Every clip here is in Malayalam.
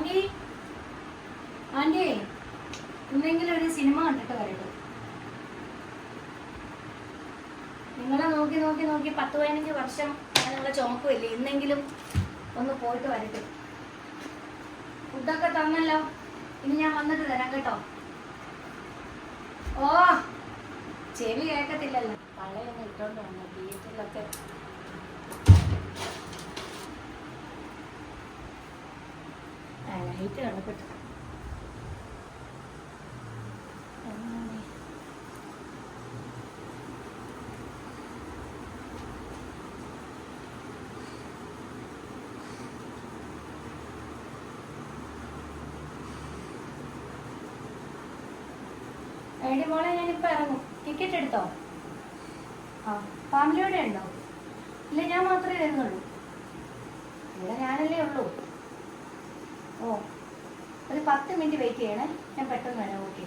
ആന്റി ആന്റി എന്തെങ്കിലും ഒരു സിനിമ കണ്ടിട്ട് വരട്ടെ. നിങ്ങളെ നോക്കി നോക്കി നോക്കി 10-15 വർഷം ഞാൻ നിങ്ങളെ ചുമക്കുമല്ലേ, ഇന്നെങ്കിലും ഒന്ന് പോയിട്ട് വരട്ടെ. ഫുഡൊക്കെ തന്നല്ലോ, ഇനി ഞാൻ വന്നിട്ട് തരാം കേട്ടോ. ഓ ചെവി കേൾക്കത്തില്ലല്ലോ. പഴയൊന്നും ഇട്ടോണ്ട് വന്നു തിയേറ്ററിലൊക്കെ. ലൈറ്റ് കടപ്പെട്ടു. എടി മോളെ, ഞാനിപ്പോൾ ഇറങ്ങും. ടിക്കറ്റ് എടുത്തോ? ആ, ഫാമിലിയോടെ ഉണ്ടോ? ഇല്ല, ഞാൻ മാത്രമേ വരുന്നുള്ളൂ. ഇവിടെ ഞാനല്ലേ ഉള്ളൂ. ഓ, ഒരു 10 മിനിറ്റ് വെയിറ്റ് ചെയ്യണേ, ഞാൻ പെട്ടെന്ന് വരാം. ഓക്കെ.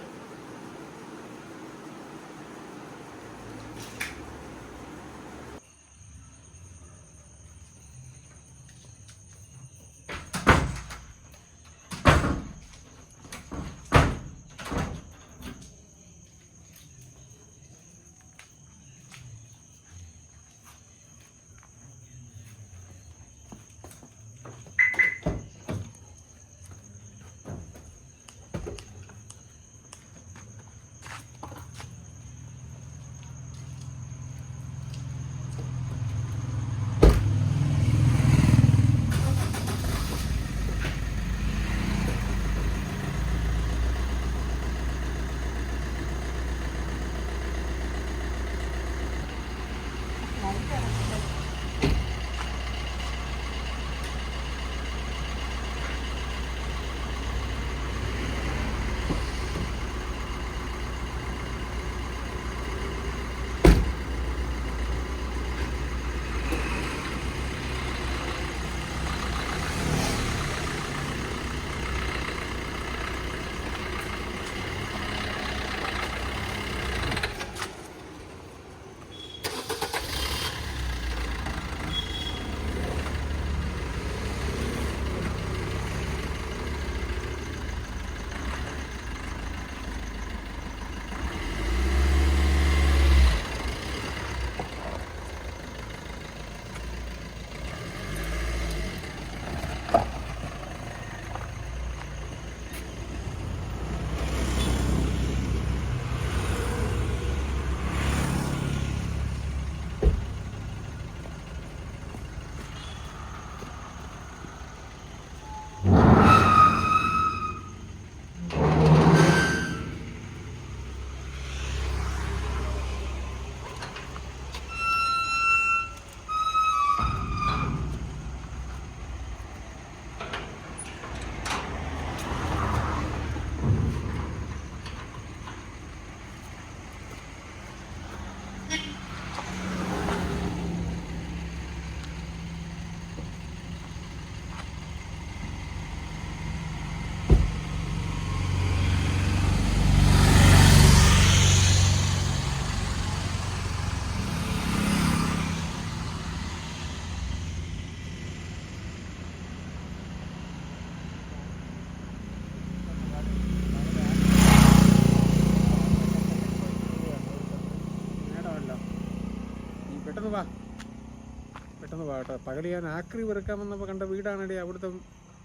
പെട്ടെന്ന് വാ കേട്ടോ. പകൽ ഞാൻ ആക്രി വെറുക്കാൻ വന്നപ്പോൾ കണ്ട വീടാണെടി. അവിടുത്തെ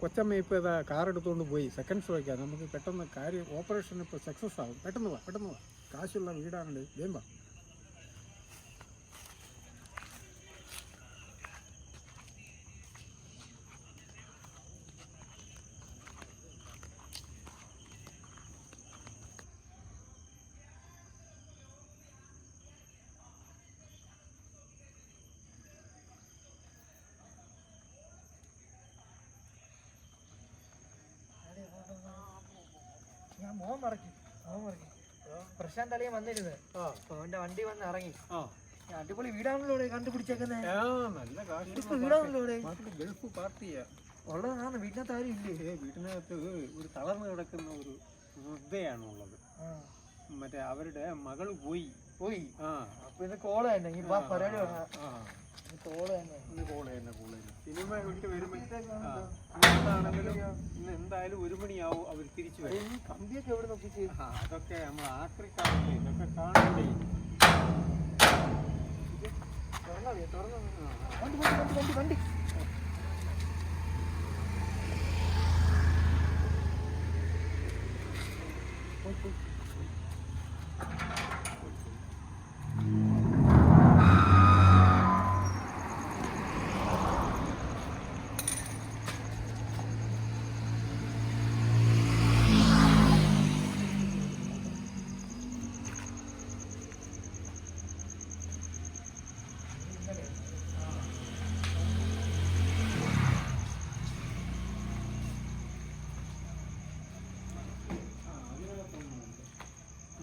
കൊച്ചമ്മ ഇപ്പോൾ ഇതാ കാർ എടുത്തുകൊണ്ട് പോയി. സെക്കൻഡ്സ് വയ്ക്കാം, നമുക്ക് പെട്ടെന്ന് കാര്യം ഓപ്പറേഷൻ ഇപ്പോൾ സക്സസ് ആകും. പെട്ടെന്ന് വാ, പെട്ടെന്ന് വാ. കാശുള്ള വീടാണെടി, വേം വാ. മോൻ മറക്കി പ്രശാന്ത് അളിയൻ വന്നിരുന്നു. അവന്റെ വണ്ടി വന്ന് ഇറങ്ങി. അടിപൊളി വീടാണല്ലോ കണ്ടുപിടിച്ചേക്കുന്നേ. ഗൾഫ് പാർട്ടിയാ ഉള്ളതാണ്. വീട്ടിനകത്ത് ആരും ഇല്ലേ? വീട്ടിനകത്ത് ഒരു തളർന്നു കിടക്കുന്ന ഒരു വൃദ്ധയാണുള്ളത്. മറ്റേ അവരുടെ മകൾ പോയി. പോയി. ആ അപ്പൊ ഇത് കോള് തന്നെ ഈ പരിപാടി ആ കോള് തന്നെ. ഇന്ന് കോള് തന്നെ സിനിമ വിട്ട് വരുമ്പോൾ എന്താണെങ്കിലും ഇന്ന് എന്തായാലും 1 മണിയാവും അവർ തിരിച്ചു വരും. ഈ കമ്പിയൊക്കെ എവിടെ നോക്കിച്ച് അതൊക്കെ നമ്മൾ ആക്രിക്കാർക്ക് ഇതൊക്കെ കാണണ്ടേ. തുറന്നു വണ്ടി വണ്ടി വണ്ടി വണ്ടി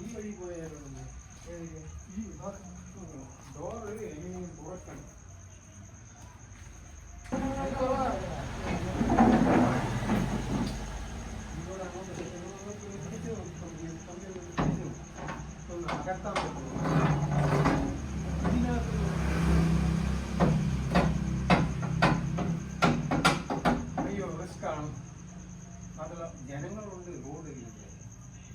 ഈ വഴി പോയാലോ ഡോറ് എങ്ങനെയും തുറക്കണം. അകത്താൻ പറ്റും. അയ്യോ റിസ്ക്കാണ്. അത് ജനങ്ങളുണ്ട് റോഡിൽ.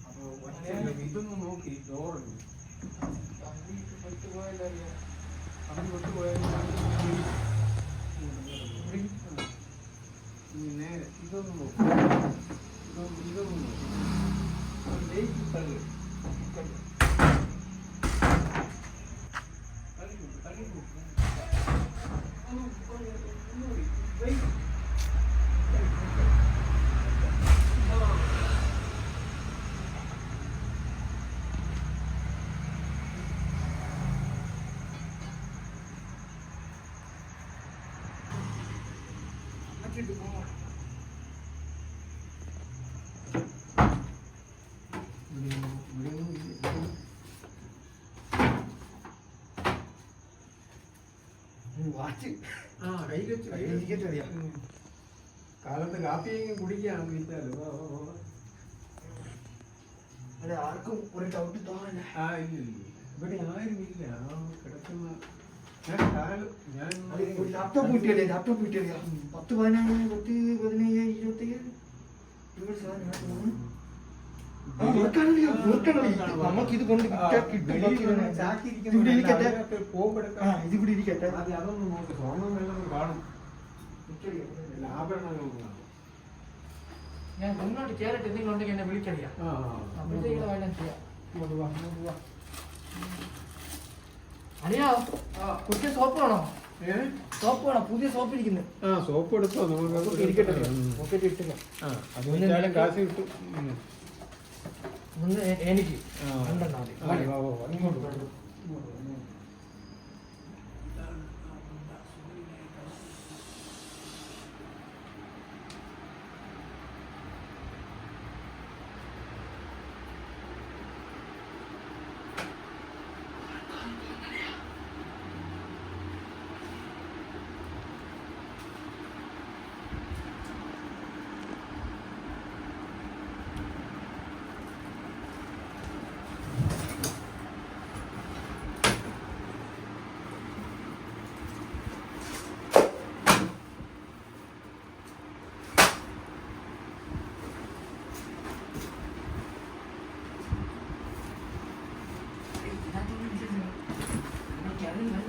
അപ്പോൾ ഒറ്റ ഇതൊന്നും നോക്കി ഡോറുണ്ട് നേരെ ഇതൊന്നും നോക്കും. ഇതൊന്നും നോക്കും. ലേക്ക് തള്ളി വാച്ച് കൈ വെച്ച് കാലത്ത് കാപ്പിയെങ്കിലും കുടിക്കാൻ വിറ്റാലോ. അല്ലെ ആർക്കും ഒരു ഡൗട്ട് തോന്നല്ലേ. ഇല്ല ഇവിടെ ആരുമില്ല. കിടക്കുന്ന ഞാൻ ലാപ്ടോപ്പ് കിട്ടിയല്ലേ. ലാപ്ടോപ്പ് കിട്ടിയറിയാ 10 15 10 15 27 നമുക്ക് ഇത് കൊണ്ട് ഇതിവിടെ ഇരിക്കട്ടെ. അതൊന്നും നോക്ക്. സ്വർണ്ണം വെള്ളം കാണും. ആഭരണങ്ങളും കാണും. ഞാൻ മുന്നോട്ട് ചേരട്ടെ. എന്തെങ്കിലും ഉണ്ടെങ്കിൽ എന്നെ വിളിക്കറിയാം. അപ്പോഴത്തേക്ക് വേണം ചെയ്യാം. അറിയാ പുതിയ സോപ്പ് വേണോ? സോപ്പ് വേണം. പുതിയ സോപ്പ് ഇരിക്കുന്നു. സോപ്പ് എടുത്തോ നമുക്ക് ഇരിക്കട്ടെ. പോക്കറ്റ് ഇട്ടില്ല. അത് കാശ് കിട്ടും. എനിക്ക്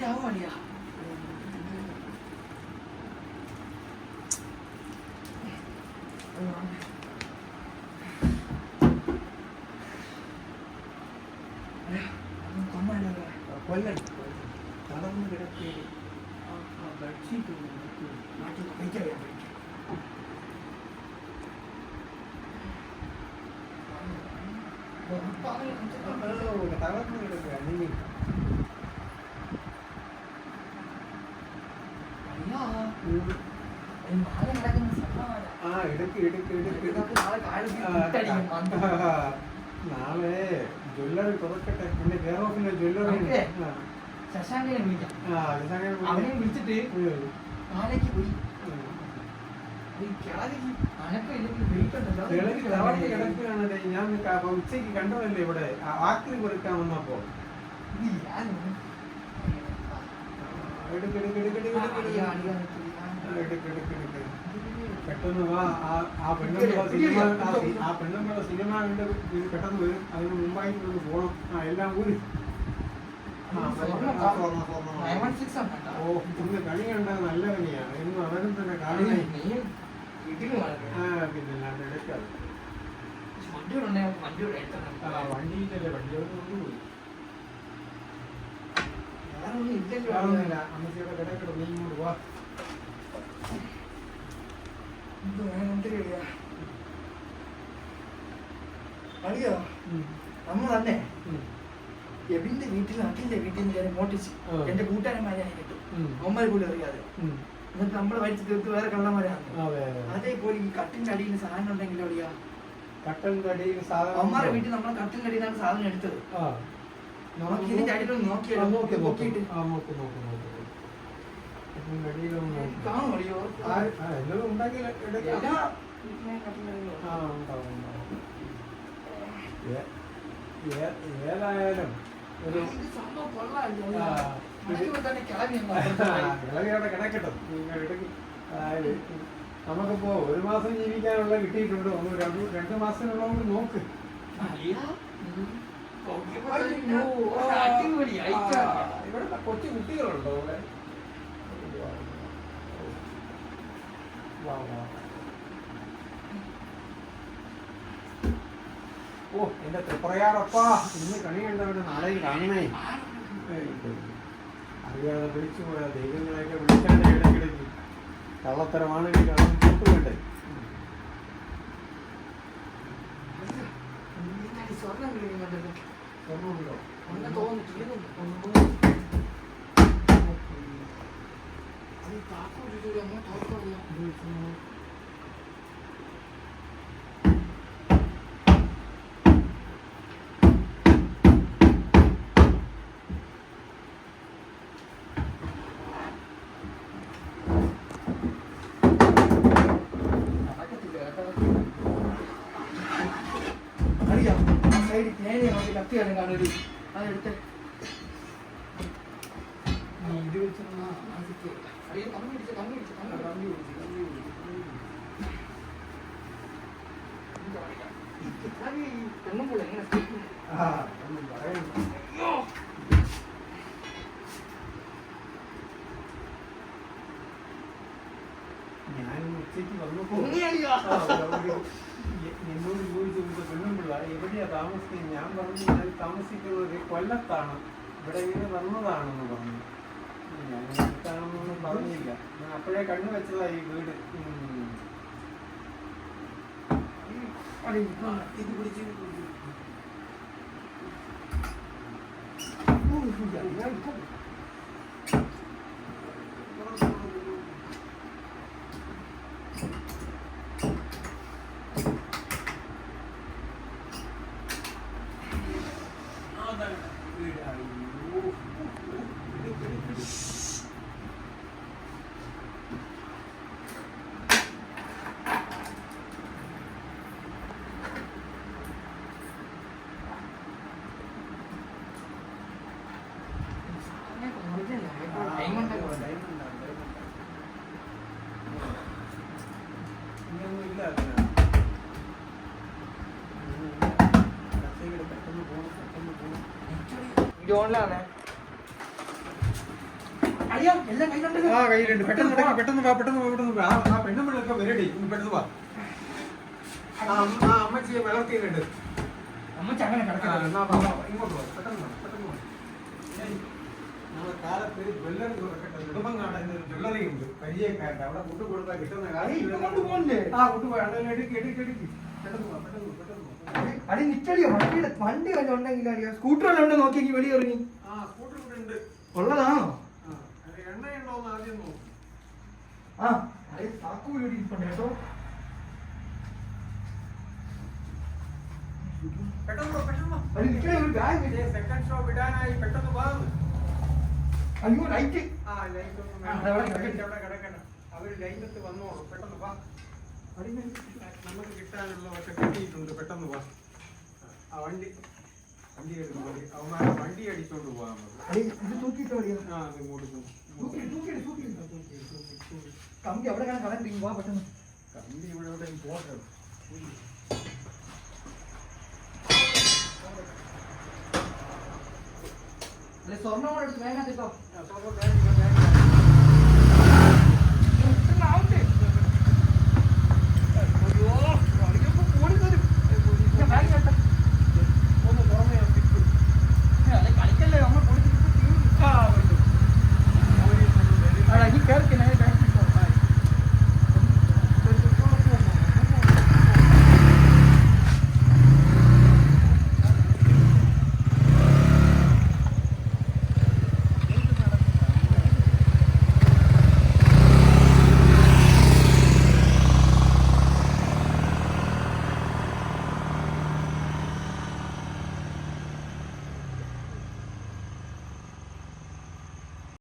ആവുമടിയാ. കൊല്ലം തളർന്ന് കിടക്കി ബെഡ്ഷീറ്റ് മാറ്റി കഴിച്ചറിയാൻ തളർന്ന് കിടക്കുക. നാളെ ജ്വല്ലറി തുറക്കട്ടെ. പിന്നെ കെയർ ഓഫിലെ ജ്വല്ലറി ശശാങ്കനെ വിളിക്കാം. അവനെ വിളിച്ചിട്ട് നാളേക്ക് പോയി കിടക്കുകയാണല്ലേ. ഞാൻ ഉച്ചയ്ക്ക് കണ്ടതല്ലേ ഇവിടെ ആക്രി പെറുക്കാൻ വന്നപ്പോ പെട്ടെന്ന് വാ. ആ പെണ്ണുമ്പള സിനിമ കണ്ട് പെട്ടെന്ന് വരും. അതിന് മുമ്പായിട്ട് ഒന്ന് പോകണം. എല്ലാം കൂടി ഓ ഇന്ന് കണി കണ്ടാൽ നല്ല കണിയാണ്. എന്നും അവനും തന്നെ കാണണേ. പിന്നല്ലാണ്ട് എടുക്കാതെ വണ്ടിയിലല്ലേ വണ്ടിയോട് കൊണ്ടുപോയി. കാണുന്നില്ല. അമ്മച്ചിയുടെ കിടക്കിട നീ ഇങ്ങോട്ട് പോവാ. അറിയോ നമ്മൾ തന്നെ എബിന്റെ വീട്ടിൽ അഖിലിന്റെ വീട്ടിൽ നിന്ന് ഞാൻ മോട്ടിച്ച് എന്റെ കൂട്ടുകാരന്മാരെ കിട്ടും അമ്മമാരെ പോലും അറിയാതെ. എന്നിട്ട് നമ്മളെ വലിച്ചു തീർത്ത് വേറെ കള്ളന്മാരാണ്. അതേപോലെ ഈ കട്ടിന്റെ അടിയിൽ സാധനം ഉണ്ടെങ്കിലും അറിയാം. കട്ടലിന്റെ അടിയിൽ സാധനം അമ്മമാരുടെ വീട്ടിൽ നമ്മളെ കട്ടിന്റെ അടിയിലാണ് സാധനം എടുത്തത്. ഇതിന്റെ അടിയിലൊന്ന് നോക്കിയിട്ട് കാണും അറിയോ ഉണ്ടെങ്കിൽ ഏതായാലും ഒരു ഇളവിയോടെ കിടക്കട്ടെ. അതായത് നമുക്കിപ്പോ 1 മാസം ജീവിക്കാനുള്ള കിട്ടിയിട്ടുണ്ട്. 2 മാസത്തിനുള്ളതുകൊണ്ട് നോക്ക്. ഇവിടെ കൊച്ചു കുട്ടികളുണ്ടോ ഇവിടെ? ഓ എന്റെ ത്രിപ്രയാറപ്പാ, ഇന്ന് കണി കണ്ടവരുടെ നാളെ കാണണേ. അറിയാതെ വിളിച്ചു പോയാ ദൈവങ്ങളെയൊക്കെ വിളിക്കാനേ ഇടയ്ക്കിടയ്ക്ക്. കള്ളത്തരമാണെങ്കിൽ കാണാൻ കൂട്ട് വേണ്ടേ? സ്വർണ്ണമുണ്ടോ? കത്തിയാണ് അതെടുത്ത് ഇത് വെച്ച് പെണ്ണുമ്പോൾ എങ്ങനെ ഞാൻ ഉച്ചയ്ക്ക് വന്നപ്പോ എന്നോട് ചോദിച്ചു പെണ്ണുമ്പിള്ള എവിടെയാ താമസിക്കുന്നത്? ഞാൻ പറഞ്ഞു ഞാൻ താമസിക്കുന്നത് കൊല്ലത്താണ്, ഇവിടെ ഇങ്ങനെ വന്നതാണെന്ന് പറഞ്ഞു. ഞാൻ അടുത്താണെന്നൊന്നും പറഞ്ഞില്ല. ഞാൻ അപ്പോഴേ കണ്ണു വെച്ചതാ ഈ വീട്. ഇത് പിടിച്ച് കയ്യിലുണ്ട്. പെട്ടെന്ന് വാ. ആ പെണ്ണുമ്പിള്ളൊക്കെ വരടി. പെട്ടെന്ന് വാ. അമ്മച്ചിയെ വളർത്തിയിട്ടുണ്ട്. അമ്മച്ചി അങ്ങനെ കിടക്കാം. ഇങ്ങോട്ട് വാ. പെട്ടെന്ന് വാ. ഞങ്ങളെ കാലത്ത് ജ്വല്ലറി തുറക്കട്ടെ. നെടുമങ്ങാട് എന്നൊരു ജ്വല്ലറി ഉണ്ട്, പരിചയക്കാരുടെ. അവിടെ ഫുഡ് കൊടുത്താൽ കിട്ടുന്ന കാര്യം കൊണ്ടുപോകണ്ടേ? കൊണ്ടുപോയി. എടുക്ക്. പെട്ടെന്ന് വാ. അടി നിച്ചടിയോ വണ്ടി വല്ല ഉണ്ടെങ്കിൽ അറിയാം. സ്കൂട്ടർ വല്ല ഉണ്ടോ നോക്കിയെങ്കിൽ വെളി ഇറങ്ങി. സ്കൂട്ടർ ഇവിടെ ഉണ്ട്. ഉള്ളതാണോ? എണ്ണയുണ്ടോന്ന് ആദ്യം നോക്കും. താക്കൂലി ഇരിപ്പുണ്ട് കേട്ടോ. സെക്കൻഡ് ഷോ വിടാനായി പെട്ടെന്ന് വാ. അയ്യോ ലൈറ്റ്. കിടക്കണം. അവര് ലൈനത്ത് വന്നോളൂ. പെട്ടെന്ന് വാ. നമുക്ക് കിട്ടാനുള്ള ഒക്കെ കിട്ടിയിട്ടുണ്ട്. പെട്ടെന്ന് വാ. ആ വണ്ടി വണ്ടി എടുക്കും അവന്മാരെ വണ്ടി അടിച്ചോണ്ട് പോകാൻ അടി ഇത് തൂക്കിയിട്ട് മതിയോ? ആ അത് ഇങ്ങോട്ട് കമ്പി അവിടെ കാണാൻ കളയാൻ പോവാ പെട്ടെന്ന്. കമ്പി ഇവിടെ ഇവിടെ പോട്ടെ. അല്ലെ സ്വർണ്ണം കൂടെ എടുത്ത് വേഗം കിട്ടോ. സ്വർണ്ണം